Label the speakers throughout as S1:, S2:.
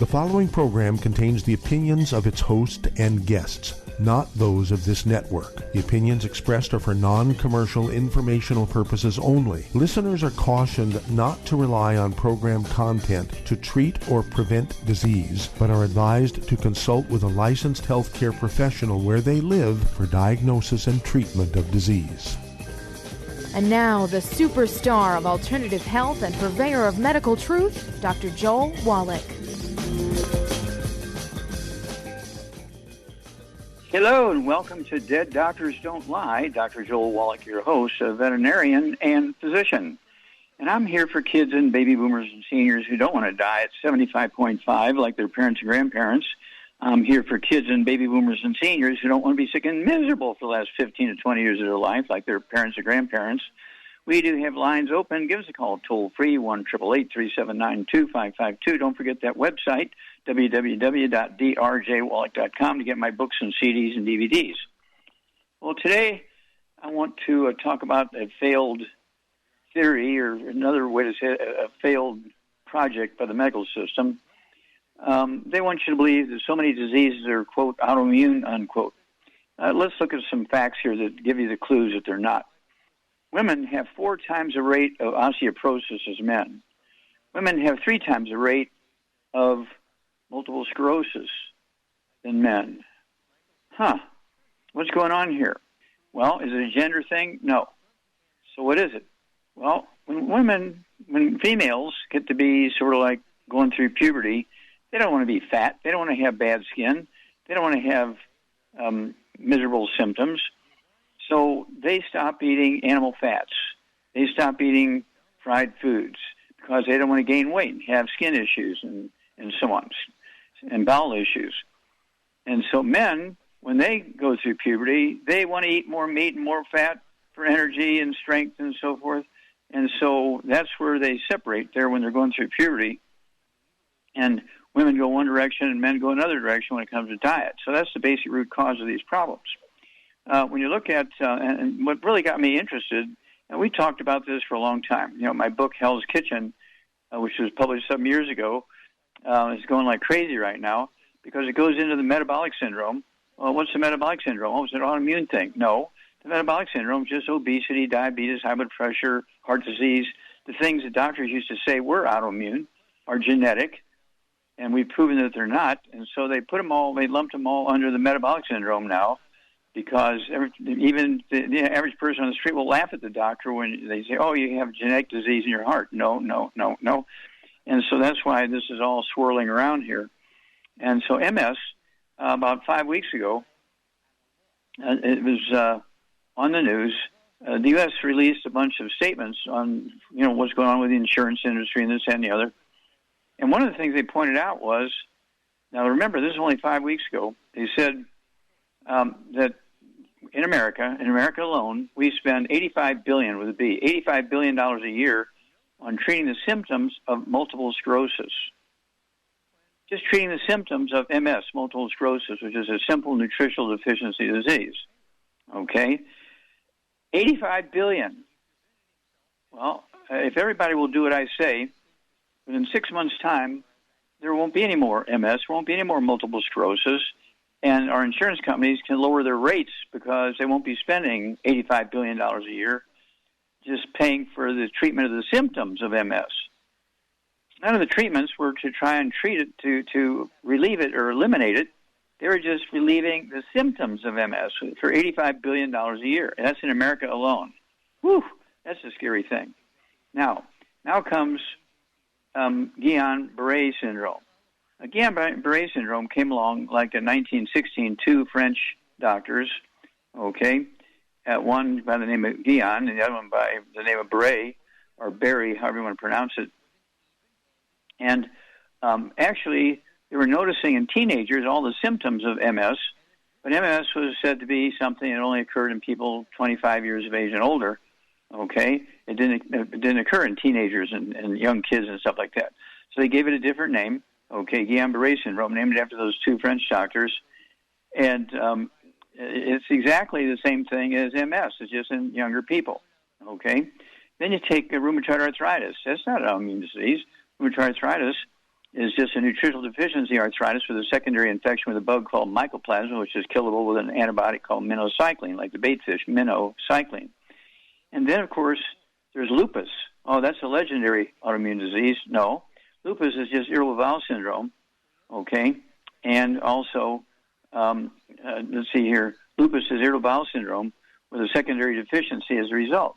S1: The following program contains the opinions of its host and guests, not those of this network. The opinions expressed are for non-commercial informational purposes only. Listeners are cautioned not to rely on program content to treat or prevent disease, but are advised to consult with a licensed healthcare professional where they live for diagnosis and treatment of disease.
S2: And now, the superstar of alternative health and purveyor of medical truth, Dr. Joel Wallach.
S3: Hello and welcome to Dead Doctors Don't Lie. Dr. Joel Wallach, your host, a veterinarian and physician. And I'm here for kids and baby boomers and seniors who don't want to die at 75.5 like their parents and grandparents. I'm here for kids and baby boomers and seniors who don't want to be sick and miserable for the last 15 to 20 years of their life like their parents or grandparents. We do have lines open. Give us a call toll-free, 1-888-379-2552. Don't forget that website, www.drjwallach.com, to get my books and CDs and DVDs. Well, today I want to talk about a failed theory, or another way to say it, a failed project by the medical system. They want you to believe that so many diseases are, quote, autoimmune, unquote. Let's look at some facts here that give you the clues that they're not. Women have 4 times the rate of osteoporosis as men. Women have 3 times the rate of multiple sclerosis than men. What's going on here? Well, is it a gender thing? No. So what is it? Well, when females get to be sort of like going through puberty, they don't want to be fat. They don't want to have bad skin. They don't want to have miserable symptoms. So they stop eating animal fats. They stop eating fried foods because they don't want to gain weight and have skin issues and so on, and bowel issues. And so men, when they go through puberty, they want to eat more meat and more fat for energy and strength and so forth. And so that's where they separate there when they're going through puberty. And women go one direction and men go another direction when it comes to diet. So that's the basic root cause of these problems. When you look at, and what really got me interested, and we talked about this for a long time. You know, my book, Hell's Kitchen, which was published some years ago, is going like crazy right now because it goes into the metabolic syndrome. Well, what's the metabolic syndrome? Oh, it's an autoimmune thing. No, the metabolic syndrome is just obesity, diabetes, high blood pressure, heart disease. The things that doctors used to say were autoimmune are genetic, and we've proven that they're not. And so they lumped them all under the metabolic syndrome now, because even the average person on the street will laugh at the doctor when they say, oh, you have genetic disease in your heart. No. And so that's why this is all swirling around here. And so MS, about 5 weeks ago, it was on the news. The U.S. released a bunch of statements on, what's going on with the insurance industry and this and the other. And one of the things they pointed out was, now remember, this is only 5 weeks ago, they said that in America alone, we spend $85 billion with a B, $85 billion a year on treating the symptoms of multiple sclerosis. Just treating the symptoms of MS, multiple sclerosis, which is a simple nutritional deficiency disease. Okay? $85 billion. Well, if everybody will do what I say, within 6 months' time, there won't be any more MS, there won't be any more multiple sclerosis, and our insurance companies can lower their rates because they won't be spending $85 billion a year just paying for the treatment of the symptoms of MS. None of the treatments were to try and treat it, to relieve it or eliminate it. They were just relieving the symptoms of MS for $85 billion a year. And that's in America alone. Whew, that's a scary thing. Now comes Guillain-Barré syndrome. Guillain-Barré syndrome came along like in 1916, 2 French doctors, okay, one by the name of Guillain and the other one by the name of Barré, or Barry, however you want to pronounce it. And actually, they were noticing in teenagers all the symptoms of MS, but MS was said to be something that only occurred in people 25 years of age and older, okay? It didn't occur in teenagers and young kids and stuff like that. So they gave it a different name. Okay, Guillain-Barré syndrome, named after those 2 French doctors. And it's exactly the same thing as MS. It's just in younger people, okay? Then you take rheumatoid arthritis. That's not an autoimmune disease. Rheumatoid arthritis is just a nutritional deficiency arthritis with a secondary infection with a bug called mycoplasma, which is killable with an antibiotic called minocycline, like the bait fish, minocycline. And then, of course, there's lupus. Oh, that's a legendary autoimmune disease. No. Lupus is just irritable bowel syndrome, okay? And also, let's see here, lupus is irritable bowel syndrome with a secondary deficiency as a result.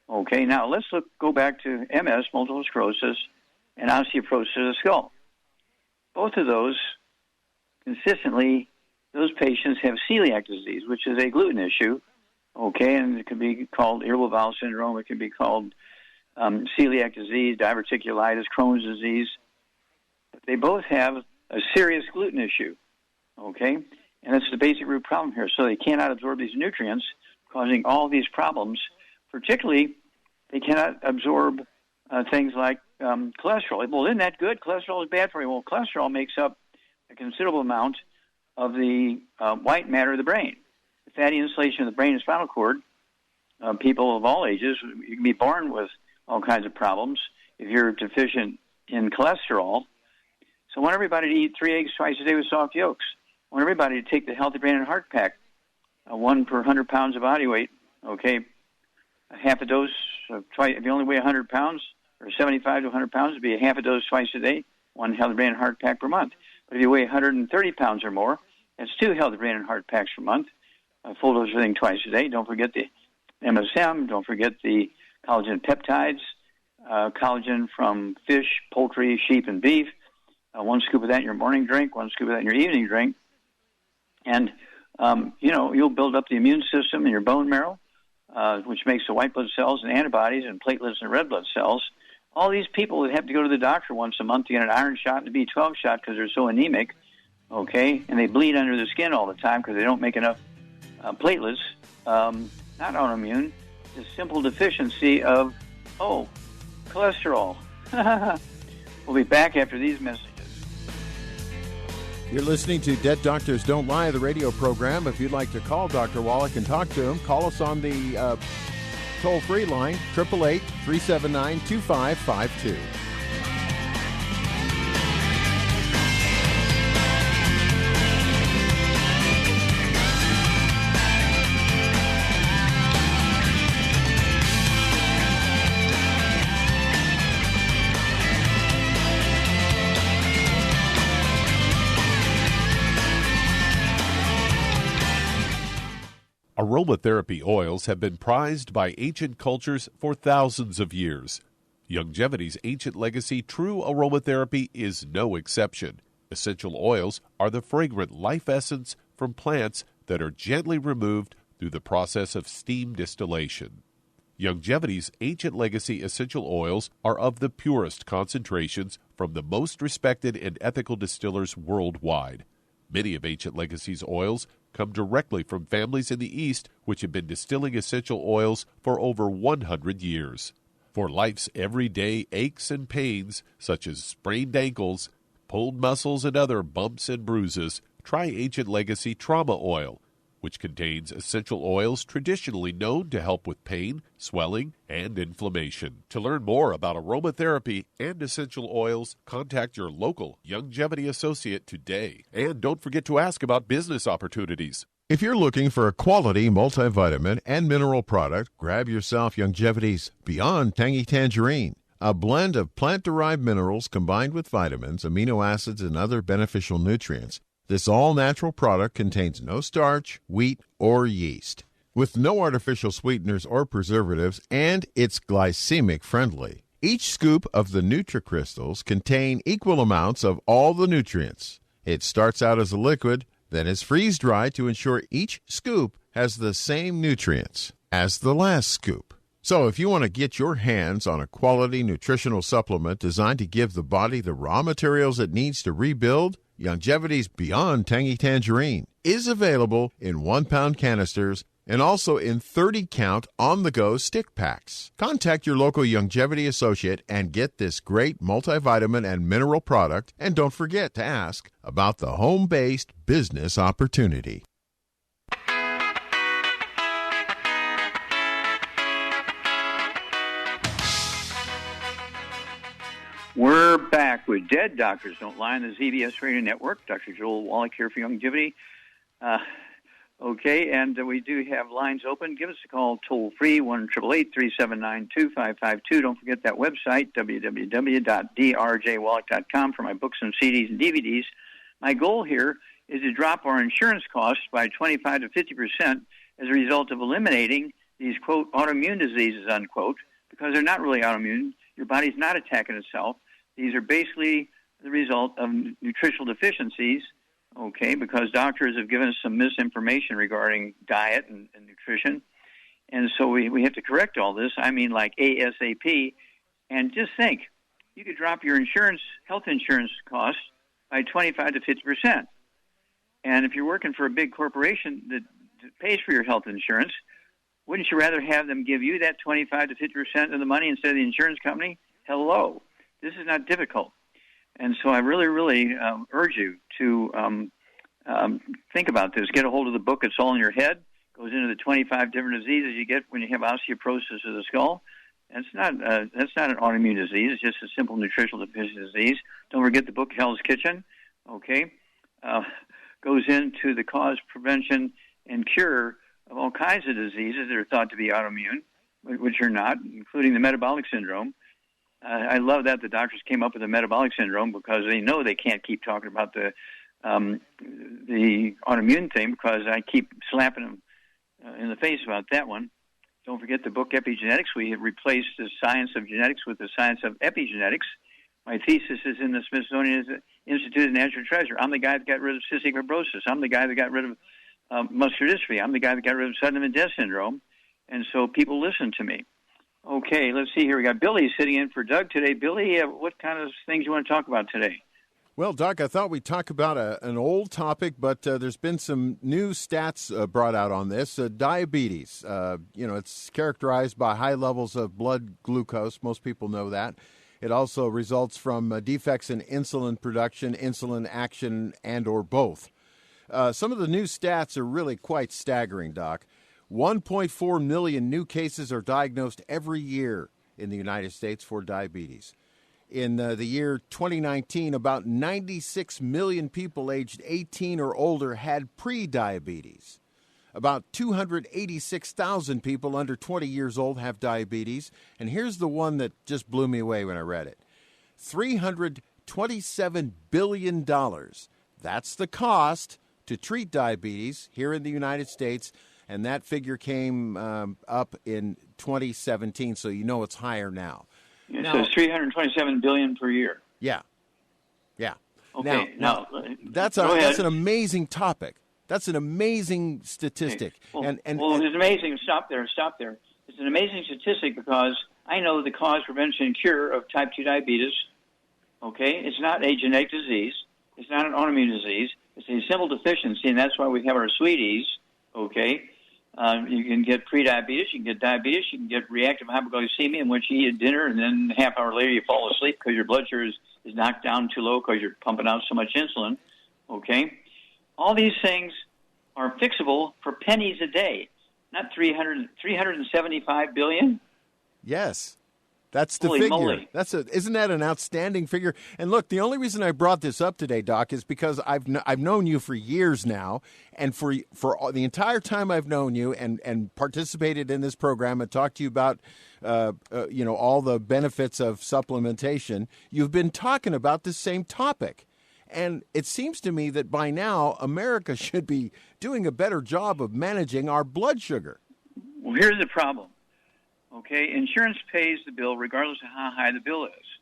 S3: Okay, now let's go back to MS, multiple sclerosis, and osteoporosis of the skull. Both of those, consistently, those patients have celiac disease, which is a gluten issue, okay, and it can be called irritable bowel syndrome, it can be called celiac disease, diverticulitis, Crohn's disease. But they both have a serious gluten issue, okay, and that's the basic root problem here. So they cannot absorb these nutrients, causing all these problems. Particularly, they cannot absorb things like cholesterol. Well, isn't that good? Cholesterol is bad for you. Well, cholesterol makes up a considerable amount of the white matter of the brain. The fatty insulation of the brain and spinal cord, people of all ages, you can be born with all kinds of problems if you're deficient in cholesterol. So I want everybody to eat 3 eggs twice a day with soft yolks. I want everybody to take the Healthy Brain and Heart Pack, 1 per 100 pounds of body weight, okay? A half a dose of twice. If you only weigh 100 pounds, or 75 to 100 pounds, it'd be a half a dose twice a day, 1 Healthy Brain and Heart Pack per month. But if you weigh 130 pounds or more, that's 2 Healthy Brain and Heart Packs per month, a full dose of everything twice a day. Don't forget the MSM. Don't forget the collagen peptides, collagen from fish, poultry, sheep, and beef. 1 scoop of that in your morning drink, 1 scoop of that in your evening drink. And, you'll build up the immune system in your bone marrow, which makes the white blood cells and antibodies and platelets and red blood cells. All these people that have to go to the doctor once a month to get an iron shot and a B12 shot because they're so anemic, okay, and they bleed under the skin all the time because they don't make enough platelets, not autoimmune, it's a simple deficiency of, cholesterol. We'll be back after these messages.
S1: You're listening to Dead Doctors Don't Lie, the radio program. If you'd like to call Dr. Wallach and talk to him, call us on the toll-free line, 888-379-2552. Aromatherapy oils have been prized by ancient cultures for thousands of years. Youngevity's ancient legacy, true aromatherapy, is no exception. Essential oils are the fragrant life essence from plants that are gently removed through the process of steam distillation. Youngevity's ancient legacy essential oils are of the purest concentrations from the most respected and ethical distillers worldwide. Many of Ancient Legacy's oils come directly from families in the East which have been distilling essential oils for over 100 years. For life's everyday aches and pains, such as sprained ankles, pulled muscles, and other bumps and bruises, try Ancient Legacy Trauma Oil, which contains essential oils traditionally known to help with pain, swelling, and inflammation. To learn more about aromatherapy and essential oils, contact your local Youngevity associate today. And don't forget to ask about business opportunities. If you're looking for a quality multivitamin and mineral product, grab yourself Youngevity's Beyond Tangy Tangerine, a blend of plant-derived minerals combined with vitamins, amino acids, and other beneficial nutrients. This all-natural product contains no starch, wheat, or yeast, with no artificial sweeteners or preservatives, and it's glycemic friendly. Each scoop of the NutriCrystals contain equal amounts of all the nutrients. It starts out as a liquid, then is freeze-dried to ensure each scoop has the same nutrients as the last scoop. So if you want to get your hands on a quality nutritional supplement designed to give the body the raw materials it needs to rebuild, Youngevity's Beyond Tangy Tangerine is available in 1-pound canisters and also in 30-count on-the-go stick packs. Contact your local Youngevity associate and get this great multivitamin and mineral product, and don't forget to ask about the home-based business opportunity.
S3: We're back with Dead Doctors Don't Lie on the ZBS Radio Network. Dr. Joel Wallach here for Youngevity. Okay, and we do have lines open. Give us a call toll-free, 1-888-379-2552. Don't forget that website, www.drjwallach.com, for my books and CDs and DVDs. My goal here is to drop our insurance costs by 25 to 50% as a result of eliminating these, quote, autoimmune diseases, unquote, because they're not really autoimmune. Your body's not attacking itself. These are basically the result of nutritional deficiencies, okay, because doctors have given us some misinformation regarding diet and nutrition. And so we have to correct all this. I mean, like ASAP. And just think, you could drop your health insurance costs by 25 to 50%. And if you're working for a big corporation that pays for your health insurance, wouldn't you rather have them give you that 25 to 50% of the money instead of the insurance company? Hello. This is not difficult. And so I really, really urge you to think about this. Get a hold of the book. It's all in your head. Goes into the 25 different diseases you get when you have osteoporosis of the skull. That's not an autoimmune disease. It's just a simple nutritional deficiency disease. Don't forget the book Hell's Kitchen. Okay, goes into the cause, prevention, and cure of all kinds of diseases that are thought to be autoimmune, which are not, including the metabolic syndrome. I love that the doctors came up with the metabolic syndrome because they know they can't keep talking about the autoimmune thing, because I keep slapping them in the face about that one. Don't forget the book Epigenetics. We have replaced the science of genetics with the science of epigenetics. My thesis is in the Smithsonian Institute of Natural Treasure. I'm the guy that got rid of cystic fibrosis. I'm the guy that got rid of muscular dystrophy. I'm the guy that got rid of sudden infant death syndrome. And so people listen to me. Okay, let's see here. We got Billy sitting in for Doug today. Billy, what kind of things you want to talk about today?
S4: Well, Doc, I thought we'd talk about an old topic, but there's been some new stats brought out on this. Diabetes, it's characterized by high levels of blood glucose. Most people know that. It also results from defects in insulin production, insulin action, and or both. Some of the new stats are really quite staggering, Doc. 1.4 million new cases are diagnosed every year in the United States for diabetes. In the year 2019, about 96 million people aged 18 or older had pre-diabetes. About 286,000 people under 20 years old have diabetes. And here's the one that just blew me away when I read it. $327 billion. That's the cost to treat diabetes here in the United States. And that figure came up in 2017, so you know it's higher now.
S3: So it's $327 billion per year.
S4: Yeah.
S3: Okay.
S4: Now that's an amazing topic. That's an amazing statistic.
S3: Okay. Well, it's amazing. Stop there. It's an amazing statistic because I know the cause, prevention, and cure of type 2 diabetes. Okay, it's not a genetic disease. It's not an autoimmune disease. It's a simple deficiency, and that's why we have our sweeties. Okay. You can get prediabetes, you can get diabetes, you can get reactive hypoglycemia, in which you eat dinner and then a half hour later you fall asleep because your blood sugar is knocked down too low because you're pumping out so much insulin. Okay? All these things are fixable for pennies a day, not 375 billion.
S4: Yes. That's the
S3: Holy
S4: figure.
S3: Moly.
S4: Isn't that an outstanding figure? And look, the only reason I brought this up today, Doc, is because I've known you for years now, and for the entire time I've known you and participated in this program and talked to you about all the benefits of supplementation, you've been talking about this same topic. And it seems to me that by now America should be doing a better job of managing our blood sugar.
S3: Well, here's the problem. Okay, insurance pays the bill regardless of how high the bill is.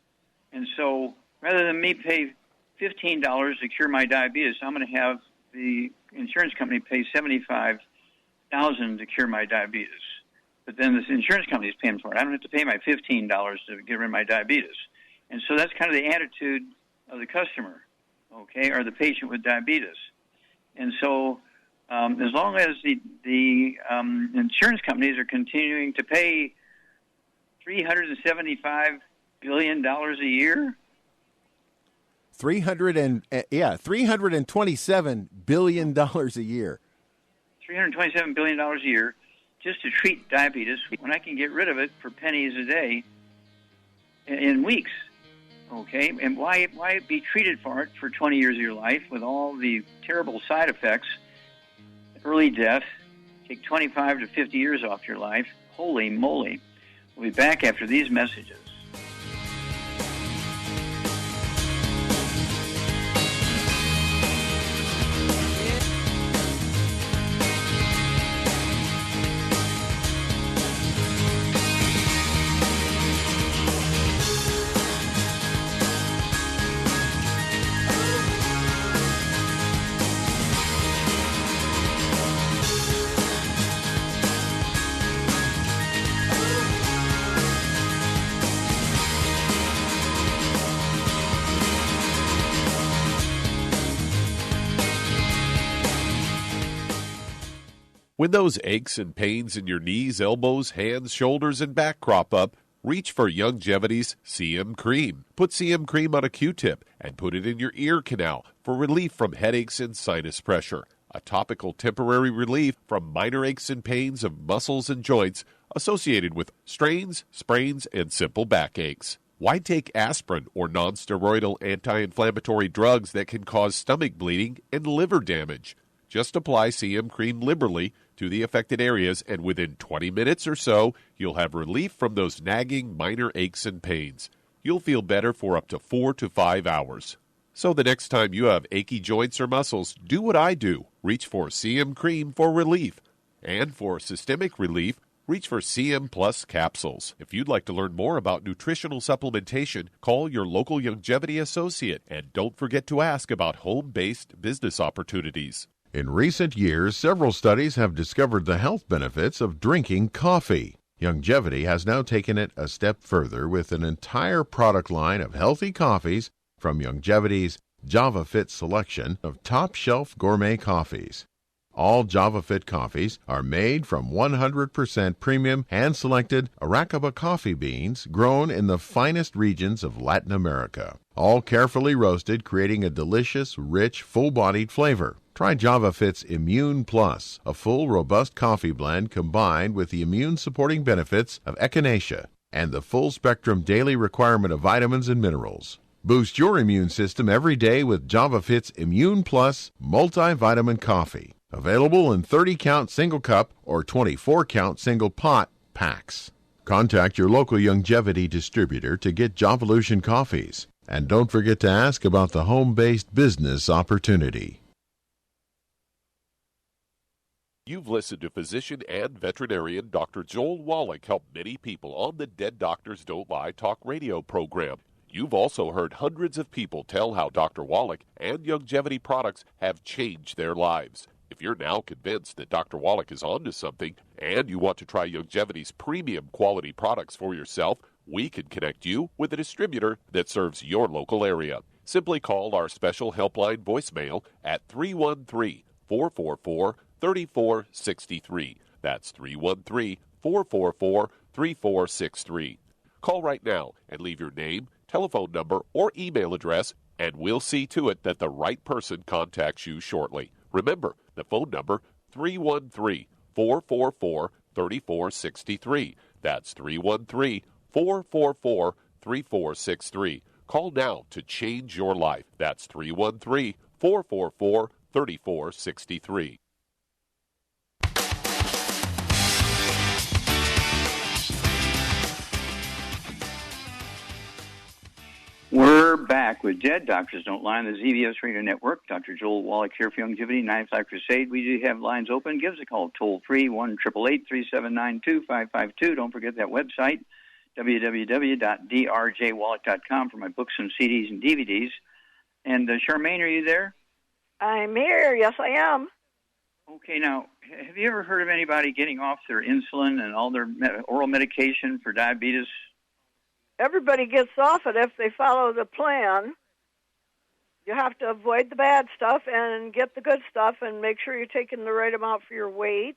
S3: And so rather than me pay $15 to cure my diabetes, I'm going to have the insurance company pay $75,000 to cure my diabetes. But then this insurance company is paying for it. I don't have to pay my $15 to get rid of my diabetes. And so that's kind of the attitude of the customer, okay, or the patient with diabetes. And so as long as the insurance companies are continuing to pay $375 billion a year.
S4: $327 billion a year.
S3: $327 billion a year just to treat diabetes when I can get rid of it for pennies a day in weeks. Okay, and why be treated for it for 20 years of your life with all the terrible side effects, early death, take 25 to 50 years off your life? Holy moly. We'll be back after these messages.
S5: When those aches and pains in your knees, elbows, hands, shoulders, and back crop up, reach for Youngevity's CM Cream. Put CM Cream on a Q-tip and put it in your ear canal for relief from headaches and sinus pressure. A topical temporary relief from minor aches and pains of muscles and joints associated with strains, sprains, and simple backaches. Why take aspirin or non-steroidal anti-inflammatory drugs that can cause stomach bleeding and liver damage? Just apply CM Cream liberally to the affected areas, and within 20 minutes or so, you'll have relief from those nagging minor aches and pains. You'll feel better for up to 4 to 5 hours. So the next time you have achy joints or muscles, do what I do. Reach for CM Cream for relief. And for systemic relief, reach for CM Plus capsules. If you'd like to learn more about nutritional supplementation, call your local Youngevity associate. And don't forget to ask about home-based business opportunities.
S1: In recent years, several studies have discovered the health benefits of drinking coffee. Youngevity has now taken it a step further with an entire product line of healthy coffees from Youngevity's JavaFit selection of top-shelf gourmet coffees. All JavaFit coffees are made from 100% premium hand-selected Aracaba coffee beans grown in the finest regions of Latin America, all carefully roasted, creating a delicious, rich, full-bodied flavor. Try JavaFit's Immune Plus, a full, robust coffee blend combined with the immune-supporting benefits of echinacea and the full-spectrum daily requirement of vitamins and minerals. Boost your immune system every day with JavaFit's Immune Plus multivitamin coffee. Available in 30-count single cup or 24-count single pot packs. Contact your local Youngevity distributor to get Javalution coffees. And don't forget to ask about the home-based business opportunity.
S5: You've listened to physician and veterinarian Dr. Joel Wallach help many people on the Dead Doctors Don't Lie talk radio program. You've also heard hundreds of people tell how Dr. Wallach and Youngevity products have changed their lives. If you're now convinced that Dr. Wallach is onto something and you want to try Youngevity's premium quality products for yourself, we can connect you with a distributor that serves your local area. Simply call our special helpline voicemail at 313-444-3463. That's 313-444-3463. Call right now and leave your name, telephone number, or email address, and we'll see to it that the right person contacts you shortly. Remember, the phone number, 313-444-3463. That's 313-444-3463. Call now to change your life. That's 313-444-3463.
S3: We're back with Dead Doctors Don't Lie on the ZBS Radio Network. Dr. Joel Wallach here for Youngevity, 9-5 Crusade. We do have lines open. Give us a call toll-free, 1-888-3792-552. Don't forget that website, www.drjwallach.com, for my books and CDs and DVDs. And Charmaine, are you there?
S6: I'm here. Yes, I am.
S3: Okay, now, have you ever heard of anybody getting off their insulin and all their oral medication for diabetes?
S6: Everybody gets off it if they follow the plan. You have to avoid the bad stuff and get the good stuff and make sure you're taking the right amount for your weight.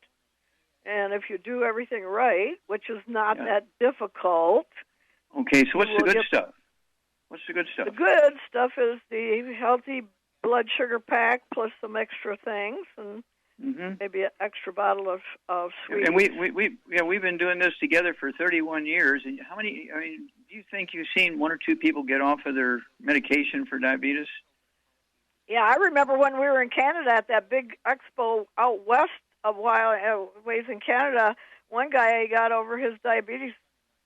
S6: And if you do everything right, which is not that difficult.
S3: Okay, so what's the good stuff? What's the good stuff?
S6: The good stuff is the healthy blood sugar pack plus some extra things and maybe an extra bottle of sweet.
S3: And we've been doing this together for 31 years. And how many? I mean, do you think you've seen one or two people get off of their medication for diabetes?
S6: Yeah, I remember when we were in Canada at that big expo out west a ways in Canada, one guy got over his diabetes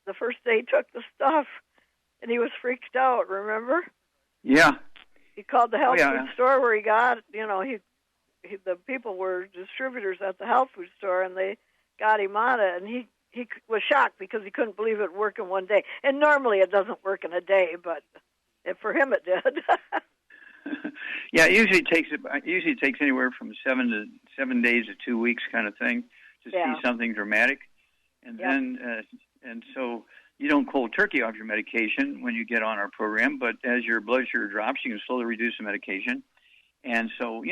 S6: the first day he took the stuff, and he was freaked out, remember?
S3: Yeah.
S6: He called the health food store where he got, the people were distributors at the health food store, and they got him on it, and he was shocked because he couldn't believe it worked in one day. And normally it doesn't work in a day, but for him it did.
S3: Yeah, it usually takes anywhere from 7 days to 2 weeks, kind of thing, to see something dramatic, and then so you don't cold turkey off your medication when you get on our program, but as your blood sugar drops, you can slowly reduce the medication, and so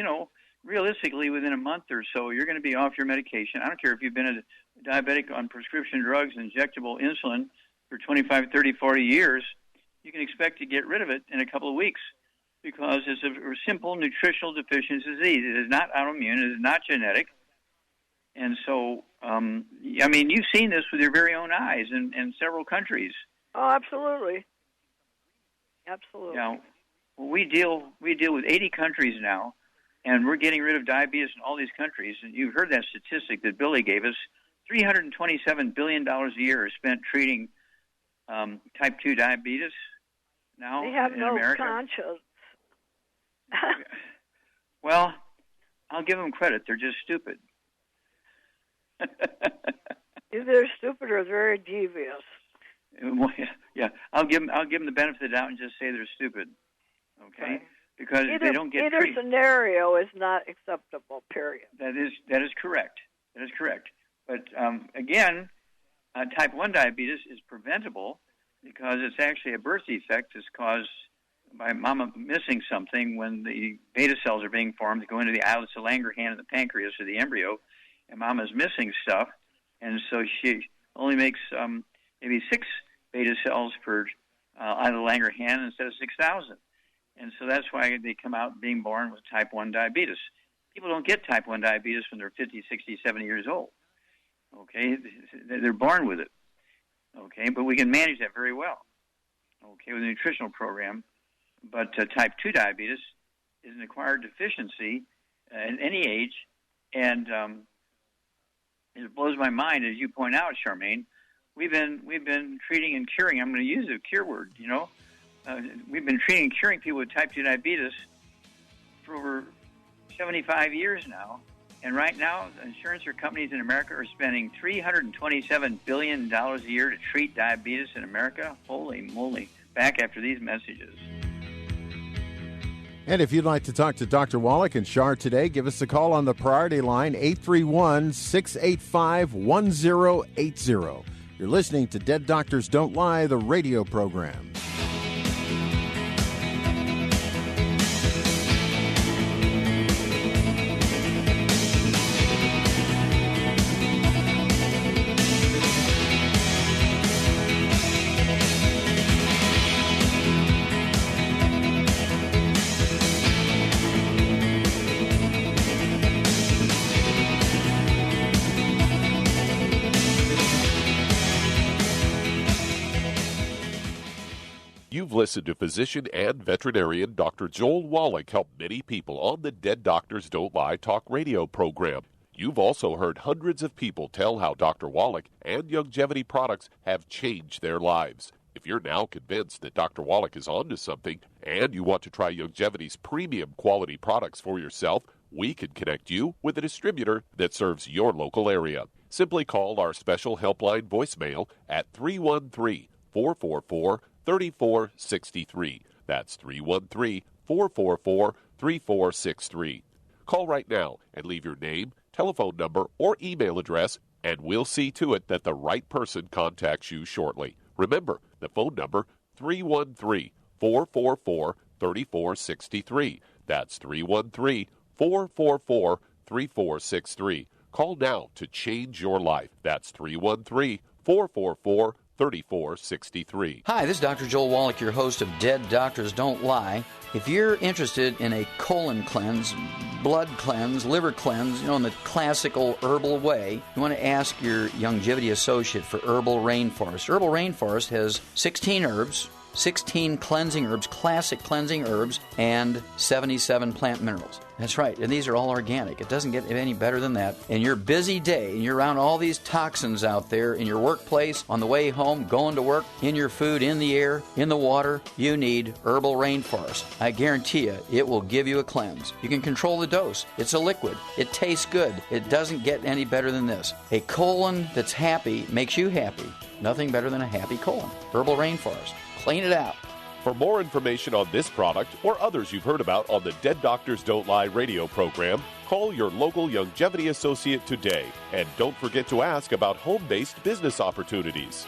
S3: realistically, within a month or so, you're going to be off your medication. I don't care if you've been a diabetic on prescription drugs, injectable insulin for 25, 30, 40 years. You can expect to get rid of it in a couple of weeks, because it's a simple nutritional deficiency disease. It is not autoimmune. It is not genetic. And so, you've seen this with your very own eyes in several countries.
S6: Oh, absolutely. Absolutely.
S3: Now, we deal with 80 countries now, and we're getting rid of diabetes in all these countries. And you've heard that statistic that Billy gave us. $327 billion a year is spent treating type 2 diabetes now in America. They have no conscience. Well, I'll give them credit. They're just stupid.
S6: Either they're stupid or very devious.
S3: Yeah. I'll give them the benefit of the doubt and just say they're stupid. Okay? Because they don't get
S6: either
S3: treated.
S6: Scenario is not acceptable, period.
S3: That is correct. That is correct. But again, type 1 diabetes is preventable because it's actually a birth defect that's caused by mama missing something when the beta cells are being formed to go into the islets of Langerhans and the pancreas of the embryo, and mama's missing stuff, and so she only makes maybe 6 beta cells per islet of Langerhans instead of 6,000. And so that's why they come out being born with type 1 diabetes. People don't get type 1 diabetes when they're 50, 60, 70 years old. Okay? They're born with it. Okay? But we can manage that very well. Okay? With a nutritional program. But type 2 diabetes is an acquired deficiency at any age, and it blows my mind, as you point out, Charmaine. We've been treating and curing. I'm going to use the cure word. We've been treating and curing people with type 2 diabetes for over 75 years now, and right now, insurance companies in America are spending $327 billion a year to treat diabetes in America. Holy moly! Back after these messages.
S4: And if you'd like to talk to Dr. Wallach and Shar today, give us a call on the priority line, 831-685-1080. You're listening to Dead Doctors Don't Lie, the radio program.
S5: You've listened to physician and veterinarian Dr. Joel Wallach help many people on the Dead Doctors Don't Lie talk radio program. You've also heard hundreds of people tell how Dr. Wallach and Youngevity products have changed their lives. If you're now convinced that Dr. Wallach is onto something and you want to try Youngevity's premium quality products for yourself, we can connect you with a distributor that serves your local area. Simply call our special helpline voicemail at 313-444-3463. That's 313-444-3463. Call right now and leave your name, telephone number, or email address, and we'll see to it that the right person contacts you shortly. Remember, the phone number, 313-444-3463. That's 313-444-3463. Call now to change your life. That's 313-444-3463. 3463.
S7: Hi, this is Dr. Joel Wallach, your host of Dead Doctors Don't Lie. If you're interested in a colon cleanse, blood cleanse, liver cleanse, in the classical herbal way, you want to ask your Youngevity associate for Herbal Rainforest. Herbal Rainforest has 16 herbs, 16 cleansing herbs, classic cleansing herbs, and 77 plant minerals. That's right, and these are all organic. It doesn't get any better than that. In your busy day, and you're around all these toxins out there in your workplace, on the way home, going to work, in your food, in the air, in the water, you need Herbal Rainforest. I guarantee you, it will give you a cleanse. You can control the dose. It's a liquid. It tastes good. It doesn't get any better than this. A colon that's happy makes you happy. Nothing better than a happy colon. Herbal Rainforest. Clean it out.
S5: For more information on this product or others you've heard about on the Dead Doctors Don't Lie radio program, call your local Youngevity associate today. And don't forget to ask about home-based business opportunities.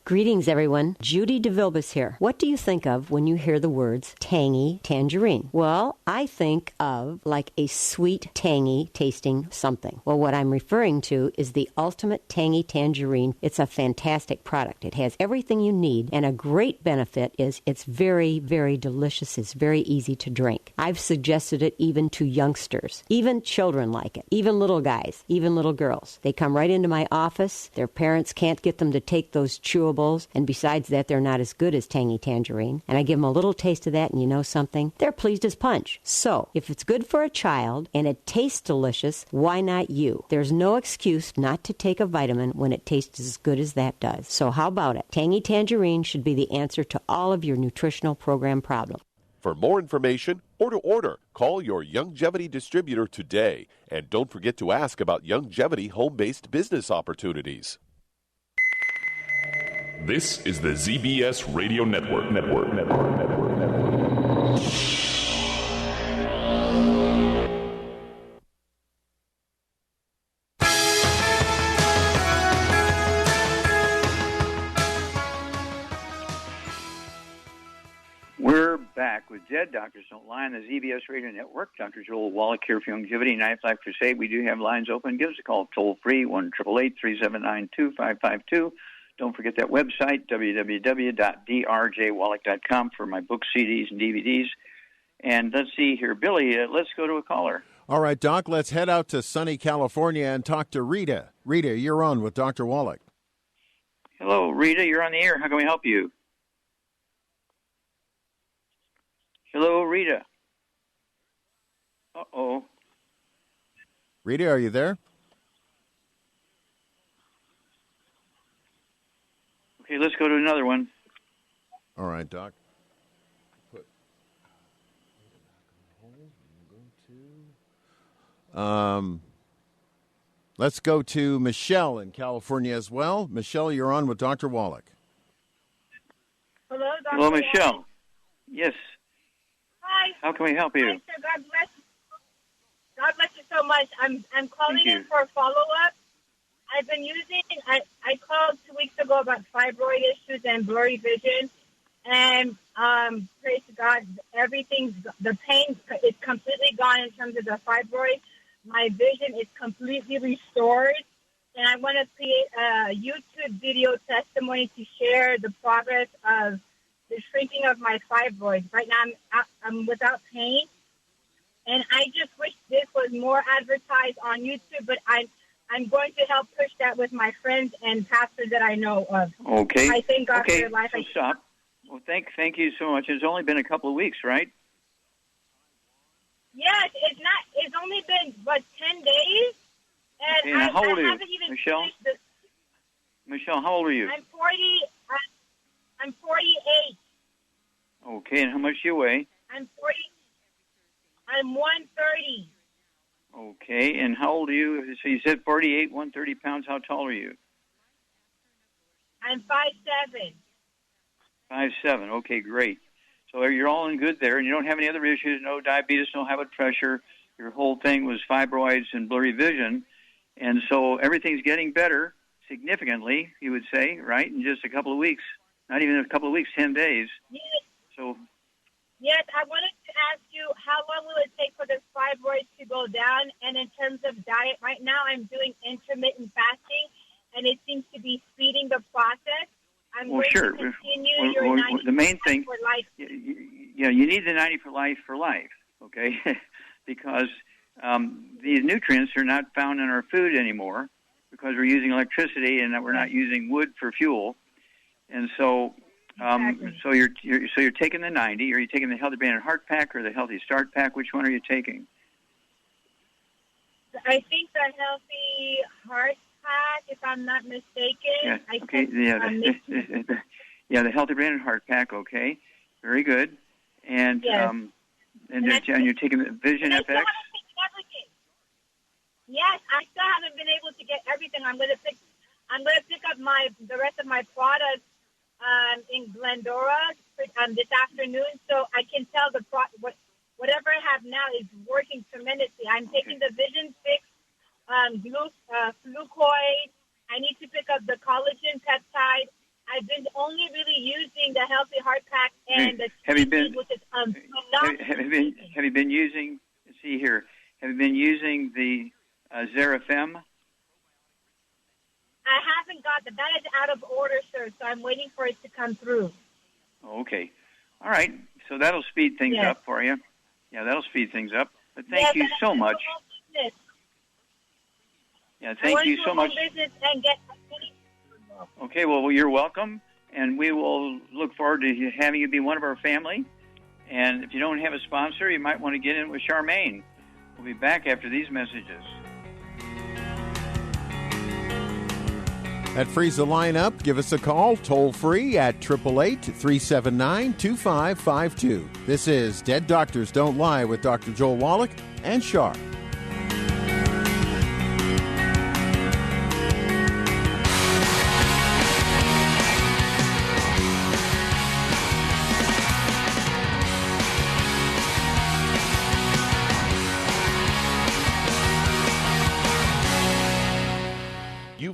S8: Greetings, everyone. Judy DeVilbus here. What do you think of when you hear the words tangy tangerine? Well, I think of like a sweet, tangy tasting something. Well, what I'm referring to is the ultimate tangy tangerine. It's a fantastic product. It has everything you need, and a great benefit is it's very, very delicious. It's very easy to drink. I've suggested it even to youngsters. Even children like it. Even little guys. Even little girls. They come right into my office. Their parents can't get them to take those chewables, and besides that, they're not as good as tangy tangerine. And I give them a little taste of that, and you know something? They're pleased as punch. So, if it's good for a child and it tastes delicious, why not you? There's no excuse not to take a vitamin when it tastes as good as that does. So how about it? Tangy tangerine should be the answer to all of your nutritional program problems.
S5: For more information or to order, call your Youngevity distributor today. And don't forget to ask about Youngevity home-based business opportunities.
S9: This is the ZBS Radio Network.
S3: We're back with Dead Doctors Don't Lie on the ZBS Radio Network. Dr. Joel Wallach here for Youngevity, Knife Life Crusade. We do have lines open. Give us a call toll-free, 1-888-379-2552. Don't forget that website, www.drjwallach.com, for my books, CDs, and DVDs. And let's see here. Billy, let's go to a caller.
S4: All right, Doc, let's head out to sunny California and talk to Rita. Rita, you're on with Dr. Wallach.
S3: Hello, Rita. You're on the air. How can we help you? Hello, Rita. Uh-oh.
S4: Rita, are you there?
S3: Okay, let's go to another one.
S4: All right, Doc. Let's go to Michelle in California as well. Michelle, you're on with Dr. Wallach.
S10: Hello, Dr.
S3: Hello, Michelle.
S10: Wallach.
S3: Yes.
S10: Hi.
S3: How can we help you?
S10: Hi, sir. God bless you. God bless you so much. I'm calling in for a follow-up. I've been using, I called 2 weeks ago about fibroid issues and blurry vision, and praise to God, the pain is completely gone in terms of the fibroid. My vision is completely restored, and I want to create a YouTube video testimony to share the progress of the shrinking of my fibroids. Right now, I'm without pain, and I just wish this was more advertised on YouTube, but I'm going to help push that with my friends and pastors that I know of.
S3: Okay.
S10: I thank God for your life.
S3: So stop. Well, thank you so much. It's only been a couple of weeks, right?
S10: Yes, it's only been, 10 days? And
S3: okay, how old are you,
S10: haven't even
S3: Michelle? Michelle, how old are you?
S10: I'm 48.
S3: Okay, and how much do you weigh?
S10: I'm 130.
S3: Okay, and how old are you? So you said 48, 130 pounds. How tall are you?
S10: I'm 5'7".
S3: 5'7". Okay, great. So you're all in good there, and you don't have any other issues, no diabetes, no high blood pressure. Your whole thing was fibroids and blurry vision. And so everything's getting better significantly, you would say, right, in just a couple of weeks. Not even a couple of weeks, 10 days.
S10: Yes.
S3: So.
S10: Yes, I wanted to ask you, how long will it take for the fibroids to go down? And in terms of diet, right now I'm doing intermittent fasting, and it seems to be speeding the process. I'm
S3: well,
S10: going
S3: sure.
S10: to continue your 90
S3: the main thing
S10: for life.
S3: You need the 90 for life, okay? Because these nutrients are not found in our food anymore because we're using electricity and that we're not using wood for fuel. And so,
S10: Exactly.
S3: so you're taking the 90. Are you taking the Healthy Brain and Heart Pack or the Healthy Start Pack? Which one are you taking?
S10: I think the Healthy Heart Pack, if I'm not mistaken.
S3: Yeah. Okay. The Healthy Brain and Heart Pack. Okay. Very good. And
S10: yes.
S3: And you're taking the Vision FX.
S10: Yes, I still haven't been able to get everything. I'm gonna pick up the rest of my products in Glendora this afternoon, so I can tell whatever I have now is working tremendously. I'm taking the Vision Fix, glucoid. I need to pick up the collagen peptide. I've been only really using the Healthy Heart Pack and the which is
S3: have you been using? See here. Have you been using the Xerafem?
S10: I haven't got that. That is out of order, sir. So I'm waiting for it to come through.
S3: Okay. All right. So that'll speed things up for you. Yeah, that'll speed things up. But thank you so much. Yeah, thank you so much. Okay, well, you're welcome, and we will look forward to having you be one of our family. And if you don't have a sponsor, you might want to get in with Charmaine. We'll be back after these messages.
S4: That frees the line up. Give us a call, toll free at 888-379-2552. This is Dead Doctors Don't Lie with Dr. Joel Wallach and Char.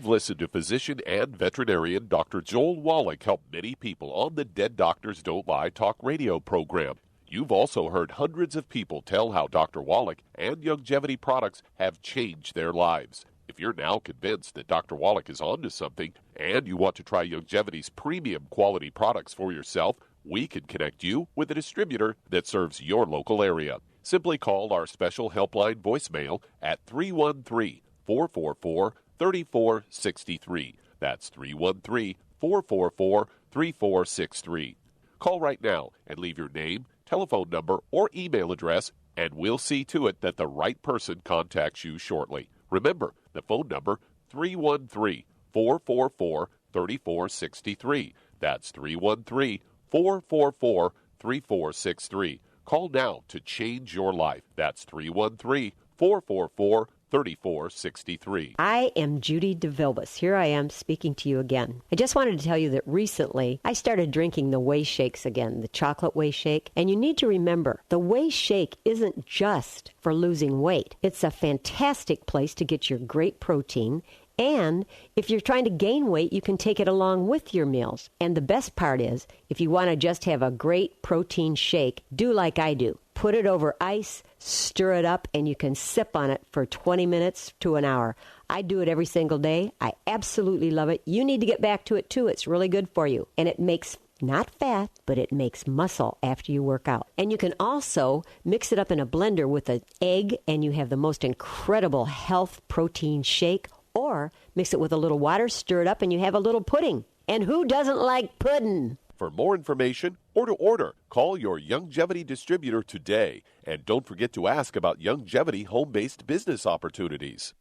S5: Listen to physician and veterinarian Dr. Joel Wallach help many people on the Dead Doctors Don't Lie talk radio program. You've also heard hundreds of people tell how Dr. Wallach and Youngevity products have changed their lives. If you're now convinced that Dr. Wallach is onto something and you want to try Youngevity's premium quality products for yourself, we can connect you with a distributor that serves your local area. Simply call our special helpline voicemail at 313-444-3463. That's 313-444-3463. Call right now and leave your name, telephone number, or email address, and we'll see to it that the right person contacts you shortly. Remember, the phone number, 313-444-3463. That's 313-444-3463. Call now to change your life. That's 313-444-3463. 3463.
S8: I am Judy DeVilbus. Here I am speaking to you again. I just wanted to tell you that recently I started drinking the Whey Shakes again, the chocolate Whey Shake. And you need to remember, the Whey Shake isn't just for losing weight. It's a fantastic place to get your great protein. And if you're trying to gain weight, you can take it along with your meals. And the best part is, if you want to just have a great protein shake, do like I do. Put it over ice, stir it up, and you can sip on it for 20 minutes to an hour. I do it every single day. I absolutely love it. You need to get back to it, too. It's really good for you. And it makes not fat, but it makes muscle after you work out. And you can also mix it up in a blender with an egg, and you have the most incredible health protein shake. Or mix it with a little water, stir it up, and you have a little pudding. And who doesn't like pudding?
S5: For more information or to order, call your Youngevity distributor today. And don't forget to ask about Youngevity home-based business opportunities.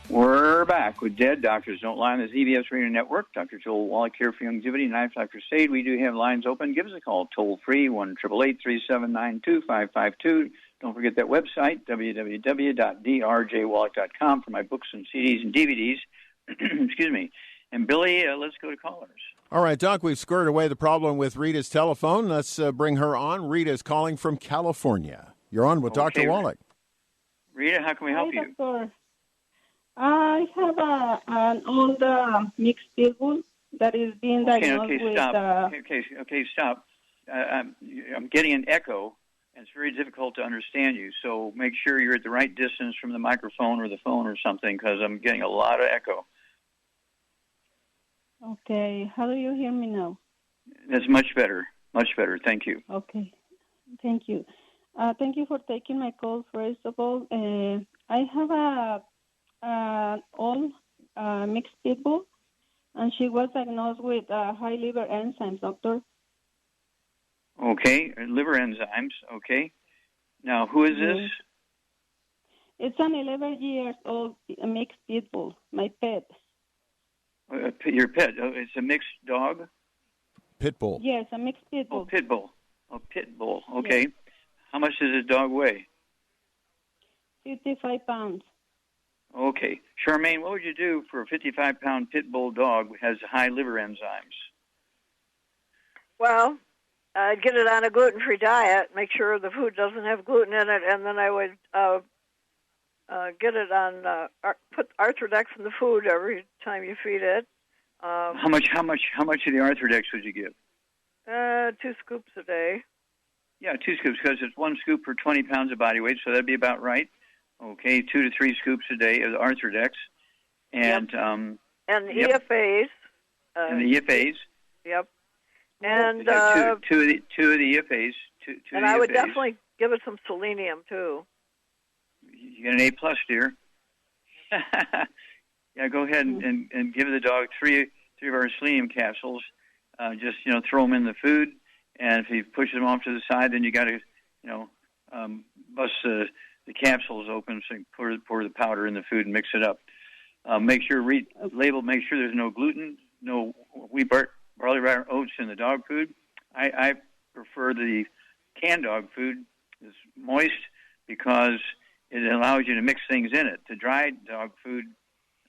S3: We're back with Dead Doctors Don't Lie on the ZBS Radio Network. Dr. Joel Wallach here for Youngevity, 9 O'Clock Crusade. We do have lines open. Give us a call, toll-free, 1-888-379-2552. Don't forget that website, www.drjwallach.com, for my books and CDs and DVDs. Excuse me. And, Billy, let's go to callers.
S4: All right, Doc, we've squared away the problem with Rita's telephone. Let's bring her on. Rita's calling from California. You're on with Dr. Wallach.
S3: Rita, how can we help you?
S11: Doctor. I have an old mixed bills that is being diagnosed with...
S3: Stop. Stop. I'm getting an echo, and it's very difficult to understand you, so make sure you're at the right distance from the microphone or the phone or something, because I'm getting a lot of echo.
S11: Okay. How do you hear me now?
S3: That's much better. Much better. Thank you.
S11: Okay. Thank you. Thank you for taking my call, first of all. I have an old mixed pit bull, and she was diagnosed with high liver enzymes, doctor.
S3: Okay, liver enzymes. Okay. Now, who is this?
S11: It's an 11-year-old mixed pit bull, my pet.
S3: Your pet. It's a mixed dog?
S4: Pit bull.
S11: Yes, a mixed pit bull.
S3: Oh, pit bull. Oh, pit bull. Okay. Yes. How much does this dog weigh?
S11: 55 pounds.
S3: Okay. Charmaine, what would you do for a 55-pound pit bull dog who has high liver enzymes?
S6: Well, I'd get it on a gluten-free diet, make sure the food doesn't have gluten in it, and then I would get it on, put Arthrodex in the food every time you feed it. How
S3: much of the Arthrodex would you give?
S6: 2 scoops a day.
S3: Yeah, 2 scoops, because it's 1 scoop per 20 pounds of body weight, so that'd be about right. Okay, 2 to 3 scoops a day of the Arthrodex. And,
S6: yep. And the EFAs.
S3: And the EFAs.
S6: Yep. And
S3: two of the EFAs.
S6: And I would definitely give it some selenium, too.
S3: You get an A+, dear. Yeah, go ahead and give the dog three of our selenium capsules. Just, throw them in the food. And if he pushes them off to the side, then you got to, bust the capsules open so you pour the powder in the food and mix it up. Make sure, label, make sure there's no gluten, no wheat, barley, rye, or oats in the dog food. I prefer the canned dog food. It's moist because it allows you to mix things in it. The dried dog food,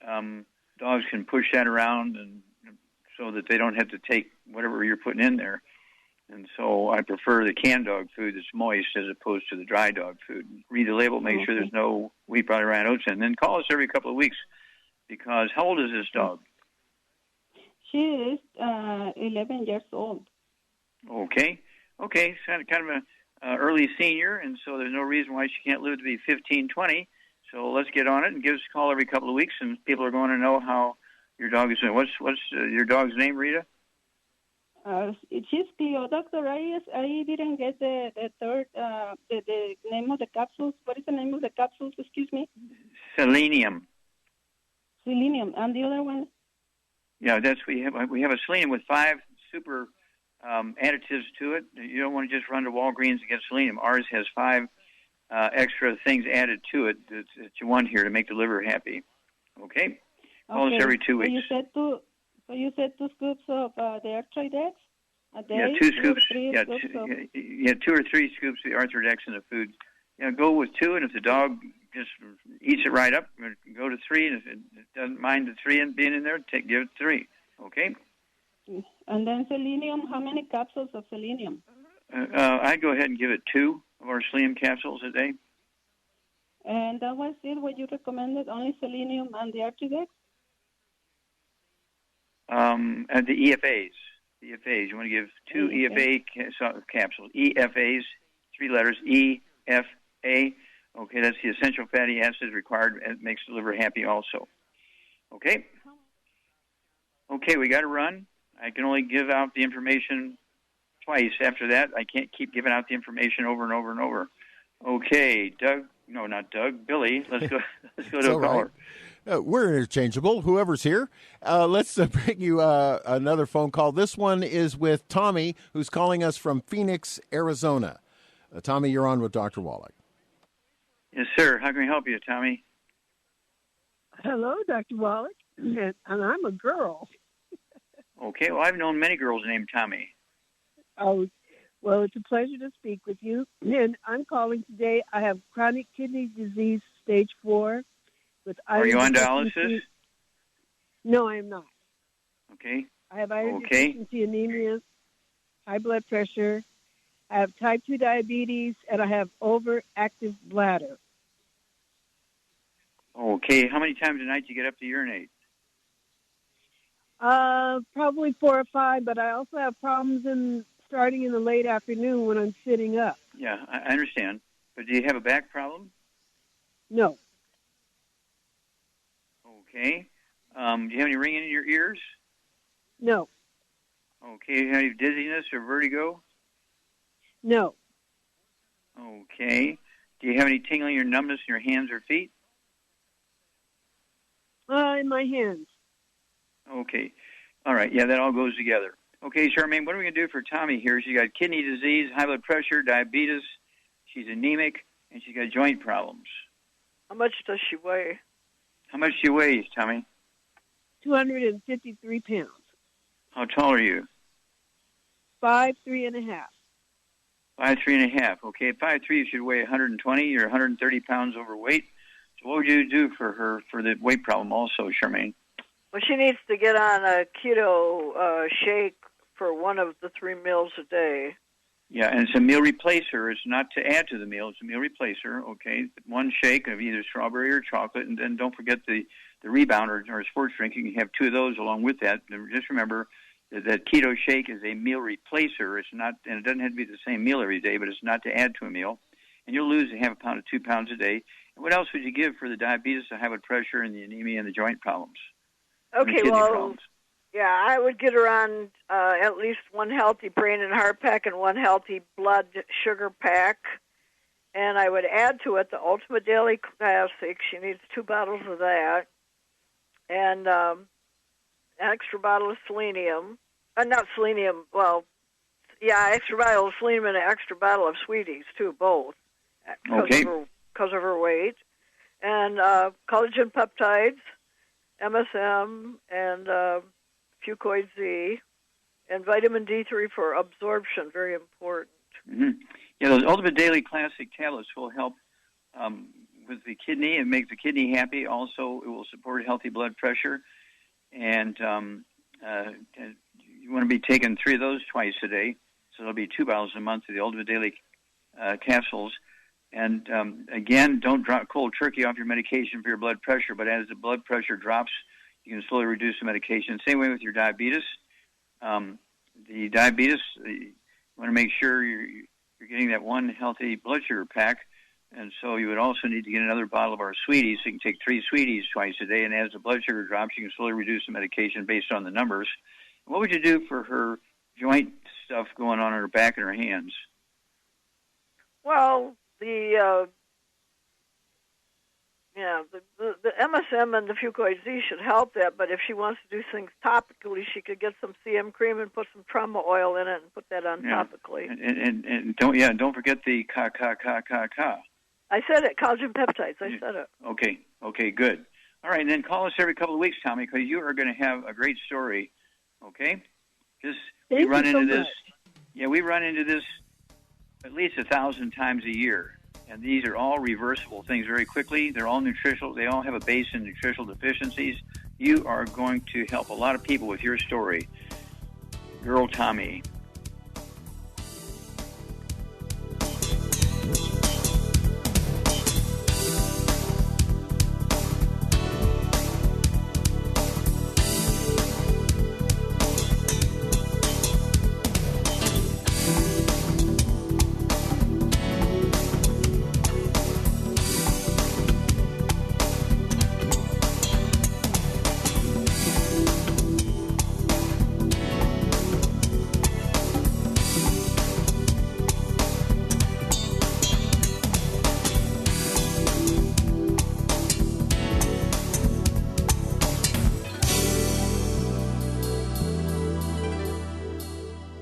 S3: dogs can push that around and so that they don't have to take whatever you're putting in there. And so I prefer the canned dog food that's moist as opposed to the dry dog food. Read the label, make sure there's no wheat, barley, rye, and oats in. And then call us every couple of weeks because how old is this dog?
S11: She is 11 years old.
S3: Okay. Okay, so kind of an early senior, and so there's no reason why she can't live to be 15, 20. So let's get on it and give us a call every couple of weeks, and people are going to know how your dog is doing. What's your dog's name, Rita?
S11: She's Cleo. Doctor, I didn't get the third, the name of the capsules. What is the name of the capsules, excuse me?
S3: Selenium.
S11: Selenium. And the other one?
S3: Yeah, we have a selenium with 5 super additives to it. You don't want to just run to Walgreens and get selenium. Ours has 5 extra things added to it that you want here to make the liver happy. Okay? Call us every 2 weeks.
S11: So you said 2 scoops of the Arthrodex a day?
S3: Yeah, 2 scoops. Yeah, 2 or 3 scoops of the Arthrodex in the food. Go with 2, and if the dog just eats it right up, go to 3, and if it doesn't mind the 3 being in there, give it 3. Okay?
S11: And then selenium, how many capsules of selenium?
S3: I'd go ahead and give it 2 of our selenium capsules a day.
S11: And that was it, what you recommended, only selenium and the Arthrodex?
S3: And the EFAs. The EFAs. You want to give 2 EFA capsules. EFAs, 3 letters, EFA. Okay, that's the essential fatty acids required. It makes the liver happy also. Okay? Okay, we got to run. I can only give out the information twice. After that, I can't keep giving out the information over and over and over. Okay, Doug. No, not Doug. Billy. Let's go to a caller.
S4: We're interchangeable, whoever's here. Let's bring you another phone call. This one is with Tommy, who's calling us from Phoenix, Arizona. Tommy, you're on with Dr. Wallach.
S3: Yes, sir. How can we help you, Tommy?
S12: Hello, Dr. Wallach, and I'm a girl.
S3: Okay, well, I've known many girls named Tommy.
S12: Oh, well, it's a pleasure to speak with you. And I'm calling today. I have chronic kidney disease, stage 4.
S3: Are you on dialysis?
S12: No, I am not.
S3: Okay.
S12: I have iron deficiency, anemia, high blood pressure. I have type 2 diabetes, and I have overactive bladder.
S3: Okay. How many times a night do you get up to urinate?
S12: Probably 4 or 5, but I also have problems starting in the late afternoon when I'm sitting up.
S3: Yeah, I understand. But do you have a back problem?
S12: No.
S3: Okay. Do you have any ringing in your ears?
S12: No.
S3: Okay. Do you have any dizziness or vertigo?
S12: No.
S3: Okay. Do you have any tingling or numbness in your hands or feet?
S12: In my hands.
S3: Okay. All right. Yeah, that all goes together. Okay, Charmaine, what are we going to do for Tommy here? She's got kidney disease, high blood pressure, diabetes. She's anemic, and she's got joint problems.
S6: How much does she weigh?
S3: How much do you weigh, Tommy?
S12: 253 pounds.
S3: How tall are you?
S12: 5'3.5".
S3: 5'3.5". Okay, at 5'3", you should weigh 120. You're 130 pounds overweight. So what would you do for her for the weight problem also, Charmaine?
S6: Well, she needs to get on a keto shake for one of the 3 meals a day.
S3: Yeah, and it's a meal replacer. It's not to add to the meal. It's a meal replacer, okay? One shake of either strawberry or chocolate, and then don't forget the rebounder or sports drink. You can have 2 of those along with that. And just remember that keto shake is a meal replacer. It's not, and it doesn't have to be the same meal every day, but it's not to add to a meal. And you'll lose a half a pound to 2 pounds a day. And what else would you give for the diabetes, the high blood pressure, and the anemia and the joint problems?
S6: Okay, well, yeah, I would get her on at least 1 healthy brain and heart pack and 1 healthy blood sugar pack. And I would add to it the Ultimate Daily Classic. She needs 2 bottles of that. And an extra bottle of selenium. Not selenium, well, yeah, extra bottle of selenium and an extra bottle of sweeties, too, both. Because of her weight. And collagen peptides. MSM and Fucoid Z, and vitamin D3 for absorption, very important.
S3: Mm-hmm. Yeah, those Ultimate Daily Classic tablets will help with the kidney and make the kidney happy. Also, it will support healthy blood pressure. And you want to be taking 3 of those twice a day. So there'll be 2 bottles a month of the Ultimate Daily capsules. And again, don't drop cold turkey off your medication for your blood pressure, but as the blood pressure drops, you can slowly reduce the medication. Same way with your diabetes. The diabetes, you want to make sure you're getting that 1 healthy blood sugar pack, and so you would also need to get another bottle of our sweeties. So you can take 3 sweeties twice a day, and as the blood sugar drops, you can slowly reduce the medication based on the numbers. What would you do for her joint stuff going on in her back and her hands?
S6: Well, the MSM and the Fucoid Z should help that, but if she wants to do things topically, she could get some CM cream and put some trauma oil in it and put that on topically.
S3: And don't forget the ka.
S6: I said it, collagen peptides. I said it.
S3: Okay, good. All right, and then call us every couple of weeks, Tommy, because you are going to have a great story. Okay, we run into this. Yeah, we run into this at least 1,000 times a year. And these are all reversible things very quickly. They're all nutritional. They all have a base in nutritional deficiencies. You are going to help a lot of people with your story. Girl Tommy.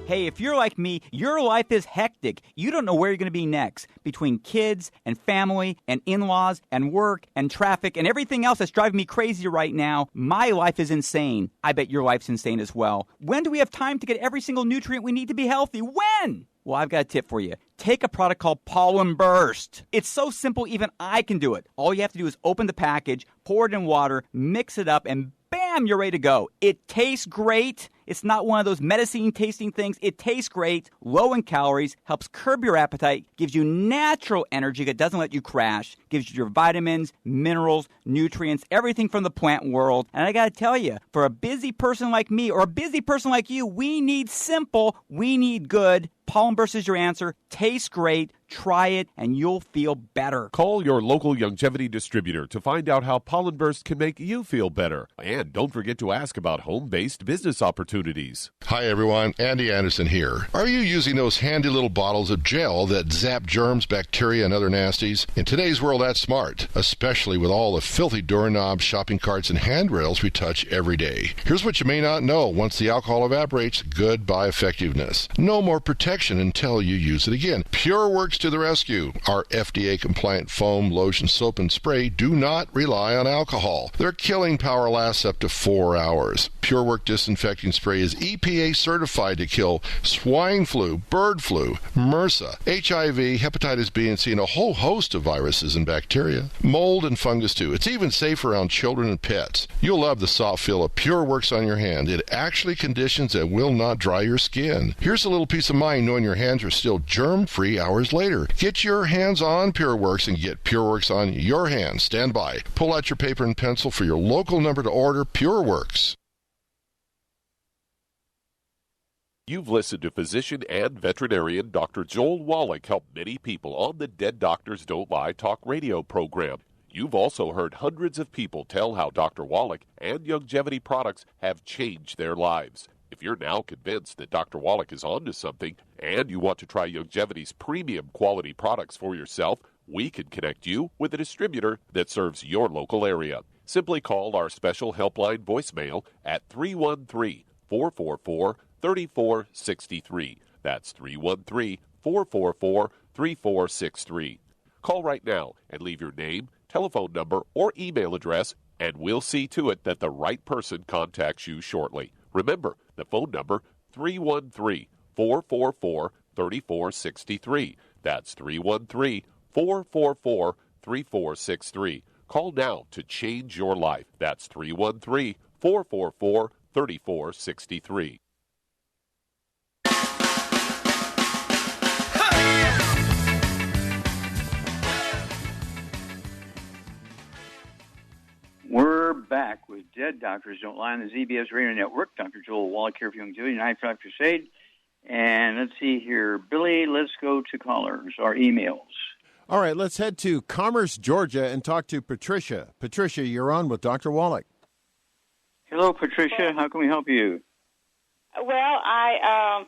S13: Hey, if you're like me, your life is hectic. You don't know where you're going to be next. Between kids and family and in-laws and work and traffic and everything else that's driving me crazy right now, my life is insane. I bet your life's insane as well. When do we have time to get every single nutrient we need to be healthy? When? Well, I've got a tip for you. Take a product called Pollen Burst. It's so simple, even I can do it. All you have to do is open the package, pour it in water, mix it up, and bam! bam, you're ready to go. It tastes great. It's not one of those medicine-tasting things. It tastes great, low in calories, helps curb your appetite, gives you natural energy that doesn't let you crash, gives you your vitamins, minerals, nutrients, everything from the plant world. And I got to tell you, for a busy person like me or a busy person like you, we need simple, we need good. Pollen Burst is your answer. Tastes great. Try it, and you'll feel better.
S5: Call your local Youngevity distributor to find out how Pollen Burst can make you feel better. And don't forget to ask about home-based business opportunities.
S14: Hi, everyone. Andy Anderson here. Are you using those handy little bottles of gel that zap germs, bacteria, and other nasties? In today's world, that's smart, especially with all the filthy doorknobs, shopping carts, and handrails we touch every day. Here's what you may not know. Once the alcohol evaporates, goodbye effectiveness. No more protection until you use it again. PureWorks to the rescue. Our FDA-compliant foam, lotion, soap, and spray do not rely on alcohol. Their killing power lasts up to 4 hours. PureWorks disinfecting spray is EPA certified to kill swine flu, bird flu, MRSA, HIV, hepatitis B and C, and a whole host of viruses and bacteria. Mold and fungus too. It's even safe around children and pets. You'll love the soft feel of PureWorks on your hand. It actually conditions and will not dry your skin. Here's a little peace of mind knowing your hands are still germ-free hours later. Get your hands on PureWorks and get PureWorks on your hands. Stand by. Pull out your paper and pencil for your local number to order. PureWorks.
S5: You've listened to physician and veterinarian Dr. Joel Wallach help many people on the Dead Doctors Don't Lie talk radio program. You've also heard hundreds of people tell how Dr. Wallach and Youngevity products have changed their lives. If you're now convinced that Dr. Wallach is onto something and you want to try Youngevity's premium quality products for yourself, we can connect you with a distributor that serves your local area. Simply call our special helpline voicemail at 313-444-3463. That's 313-444-3463. Call right now and leave your name, telephone number, or email address, and we'll see to it that the right person contacts you shortly. Remember, the phone number, 313-444-3463. That's 313-444-3463. Call now to change your life. That's 313-444-3463.
S3: We're back with Dead Doctors Don't Lie on the ZBS Radio Network. Dr. Joel Wallach here for Youngevity, Knife Life Crusade. And let's see here. Billy, let's go to callers, our emails.
S4: All right, let's head to Commerce, Georgia, and talk to Patricia. Patricia, you're on with Dr. Wallach.
S3: Hello, Patricia. How can we help you?
S15: Well, I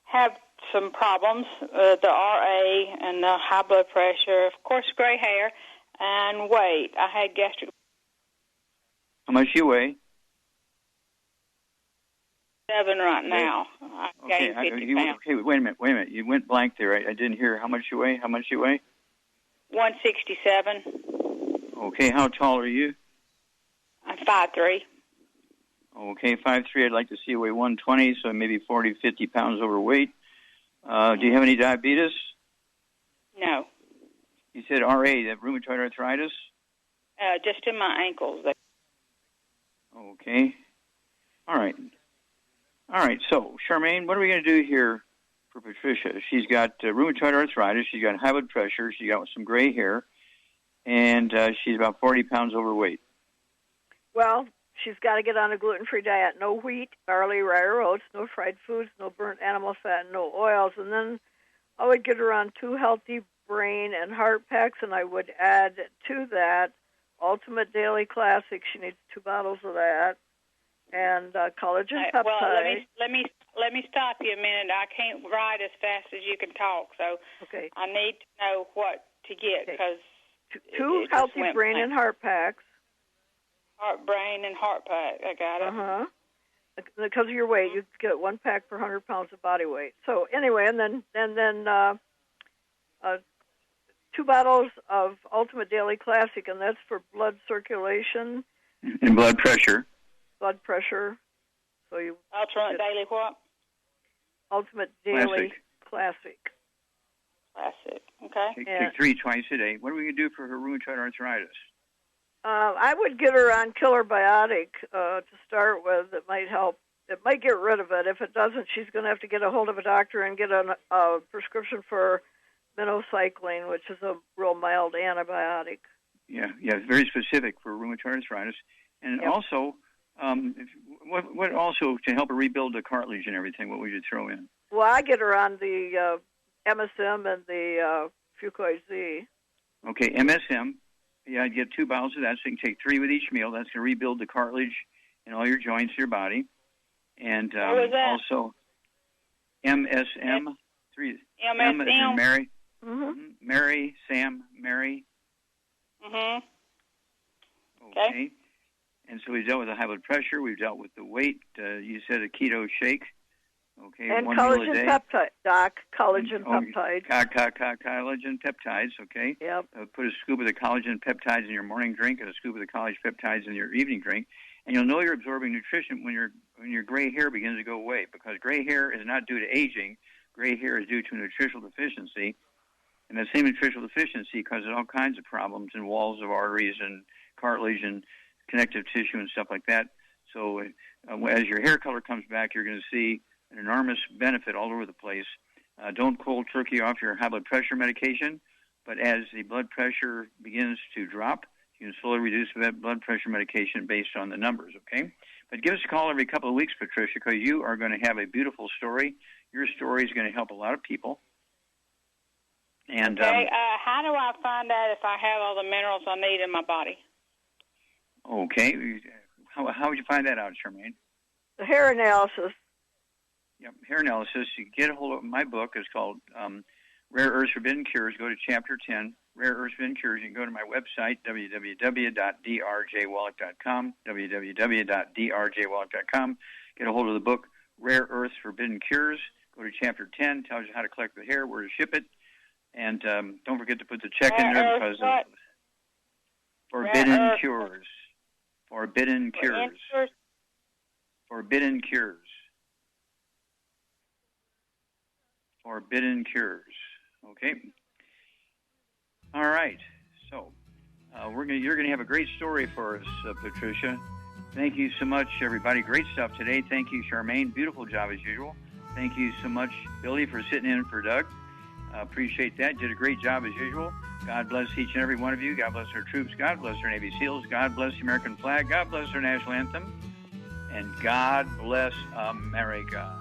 S15: have some problems, the RA and the high blood pressure, of course, gray hair, and weight. I had gastric.
S3: How much do you weigh?
S15: 7 right now. I gained 50 pounds.
S3: Okay, wait a minute. You went blank there. I didn't hear how much you weigh.
S15: 167.
S3: Okay, how tall are you?
S15: I'm 5'3".
S3: Okay, 5'3". I'd like to see you weigh 120, so maybe 40, 50 pounds overweight. Do you have any diabetes?
S15: No.
S3: You said RA, that rheumatoid arthritis?
S15: Just in my ankles.
S3: Okay. All right. So, Charmaine, what are we going to do here for Patricia? She's got rheumatoid arthritis. She's got high blood pressure. She's got some gray hair. And she's about 40 pounds overweight.
S6: Well, she's got to get on a gluten-free diet. No wheat, barley, rye, or oats, no fried foods, no burnt animal fat, no oils. And then I would get her on 2 healthy brain and heart packs, and I would add to that Ultimate Daily Classic. She needs 2 bottles of that, and collagen peptide.
S15: Well, let me stop you a minute. I can't write as fast as you can talk, so
S6: okay.
S15: I need to know what to get because
S6: 2 healthy brain and heart packs.
S15: Heart, brain, and heart pack. I got it.
S6: Because of your weight, you get 1 pack per 100 pounds of body weight. So anyway, and then 2 bottles of Ultimate Daily Classic, and that's for blood circulation
S3: and blood pressure.
S6: Blood pressure. So you
S15: Ultimate Daily what?
S6: Ultimate Daily Classic.
S15: Classic. Okay.
S3: Take 3 twice a day. What are we going to do for her rheumatoid arthritis?
S6: I would get her on Killer Biotic to start with. It might help. It might get rid of it. If it doesn't, she's going to have to get a hold of a doctor and get a prescription for minocycline, which is a real mild antibiotic.
S3: Yeah, it's very specific for rheumatoid arthritis. And also, what also to help her rebuild the cartilage and everything, what would you throw in?
S6: Well, I get her on the MSM and the Fucoid Z.
S3: Okay, MSM. Yeah, I'd get 2 bottles of that, so you can take 3 with each meal. That's going to rebuild the cartilage in all your joints of your body. And also MSM. 3.
S15: MSM.
S3: M as in Mary.
S6: Mm-hmm.
S3: Mary, Sam, Mary.
S15: Mm-hmm.
S3: Okay. And so we've dealt with the high blood pressure. We've dealt with the weight. You said a keto shake. Okay,
S6: and
S3: 1 meal a day.
S6: Collagen peptide, Doc. Collagen peptides.
S3: Collagen peptides, okay.
S6: Yep.
S3: Put a scoop of the collagen peptides in your morning drink and a scoop of the collagen peptides in your evening drink. And you'll know you're absorbing nutrition when your gray hair begins to go away, because gray hair is not due to aging. Gray hair is due to nutritional deficiency. And that same nutritional deficiency causes all kinds of problems in walls of arteries and cartilage and connective tissue and stuff like that. So as your hair color comes back, you're going to see an enormous benefit all over the place. Don't cold turkey off your high blood pressure medication, but as the blood pressure begins to drop, you can slowly reduce that blood pressure medication based on the numbers, okay? But give us a call every couple of weeks, Patricia, because you are going to have a beautiful story. Your story is going to help a lot of people. And
S15: okay, how do I find out if I have all the minerals I need in my body?
S3: Okay. How would you find that out, Charmaine?
S6: The hair analysis.
S3: Yep, hair analysis. You can get a hold of my book. It's called Rare Earths Forbidden Cures. Go to Chapter 10, Rare Earths Forbidden Cures. You can go to my website, www.drjwallach.com, www.drjwallach.com. Get a hold of the book, Rare Earths Forbidden Cures. Go to Chapter 10, tells you how to collect the hair, where to ship it. And don't forget to put the check in there because of Forbidden Cures. Forbidden Cures. Forbidden Cures. Forbidden Cures. Okay. All right. So you're going to have a great story for us, Patricia. Thank you so much, everybody. Great stuff today. Thank you, Charmaine. Beautiful job as usual. Thank you so much, Billy, for sitting in for Doug. Appreciate that. Did a great job as usual. God bless each and every one of you. God bless our troops. God bless our Navy SEALs. God bless the American flag. God bless our national anthem. And God bless America.